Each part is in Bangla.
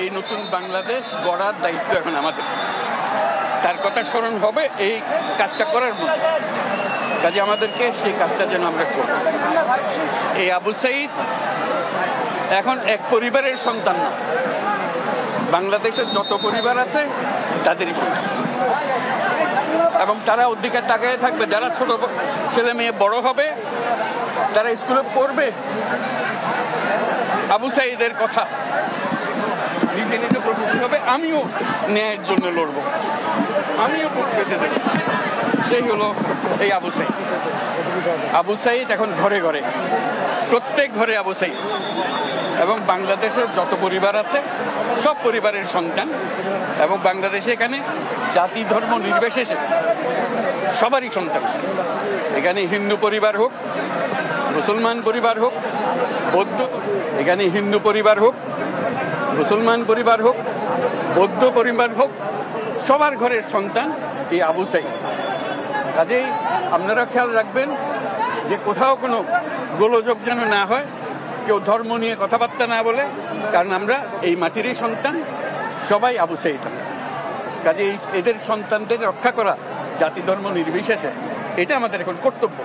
এই নতুন বাংলাদেশ গড়ার দায়িত্ব এখন আমাদের। তার কথা স্মরণ হবে এই কাজটা করার মধ্যে, কাজে আমাদেরকে সেই কাজটা যেন আমরা করি। এই আবু সাঈদ এখন এক পরিবারের সন্তান না, বাংলাদেশের যত পরিবার আছে তাদেরই সন্তান, এবং তারা অধিকার তাকায় থাকবে। যারা ছোট ছেলে মেয়ে বড় হবে, তারা স্কুলে পড়বে, আবু সাঈদের কথা নিজে নিজে প্রস্তুতি হবে, আমিও ন্যায়ের জন্য লড়বো, আমিও ভোট পেতে দেব। সেই হলো এই আবু সাঈদ। আবু সাঈদ এখন ঘরে ঘরে, প্রত্যেক ঘরে আবু সাঈদ, এবং বাংলাদেশের যত পরিবার আছে সব পরিবারের সন্তান, এবং বাংলাদেশে এখানে জাতি ধর্ম নির্বিশেষে সবারই সন্তান। এখানে হিন্দু পরিবার হোক, মুসলমান পরিবার হোক, বৌদ্ধ, এখানে হিন্দু পরিবার হোক, মুসলমান পরিবার হোক, বৌদ্ধ পরিবার হোক, সবার ঘরের সন্তান এই আবু সাঈদ। কাজেই আপনারা খেয়াল রাখবেন যে কোথাও কোনো গোলযোগ যেন না হয়, কেউ ধর্ম নিয়ে কথাবার্তা না বলে, কারণ আমরা এই মাটিরই সন্তান, সবাই আবু সাঈদ। কাজেই এদের সন্তানদের রক্ষা করা জাতি ধর্ম নির্বিশেষে, এটা আমাদের এখন কর্তব্য।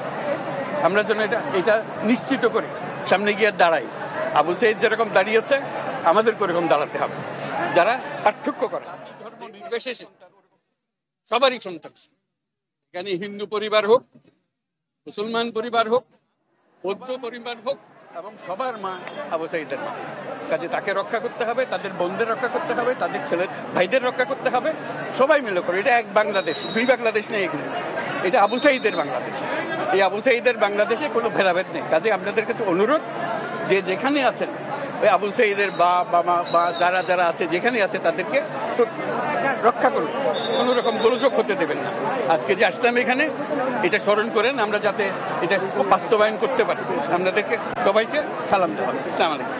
আমরা যেন এটা নিশ্চিত করি, সামনে গিয়ে দাঁড়াই। আবু সাঈদ যেরকম দাঁড়িয়েছে, আমাদেরকে ওরকম দাঁড়াতে হবে, যারা পার্থক্য করে ধর্ম নির্বিশেষে সবারই সন্তান। এখানে হিন্দু পরিবার হোক, মুসলমান পরিবার হোক, বৌদ্ধ পরিবার হোক, এবং সবার মা আবু সাঈদের মা। কাজে তাকে রক্ষা করতে হবে, তাদের বোনদের রক্ষা করতে হবে, তাদের ছেলে ভাইদের রক্ষা করতে হবে, সবাই মিলে করে। এটা এক বাংলাদেশ, দুই বাংলাদেশ নেই এখানে, এটা আবু সাঈদের বাংলাদেশ। এই আবু সাঈদের বাংলাদেশে কোনো ভেদাভেদ নেই। কাজে আপনাদের কাছে অনুরোধ, যে যেখানে আছেন ওই আবু সাঈদের বা যারা যারা আছে যেখানে আছে, তাদেরকে রক্ষা করুন, কোনো রকম গোলযোগ হতে দেবেন না। আজকে যে আসলাম এখানে, এটা স্মরণ করেন, আমরা যাতে এটা বাস্তবায়ন করতে পারি। আপনাদেরকে সবাইকে সালাম দেওয়া। আসসালামু আলাইকুম।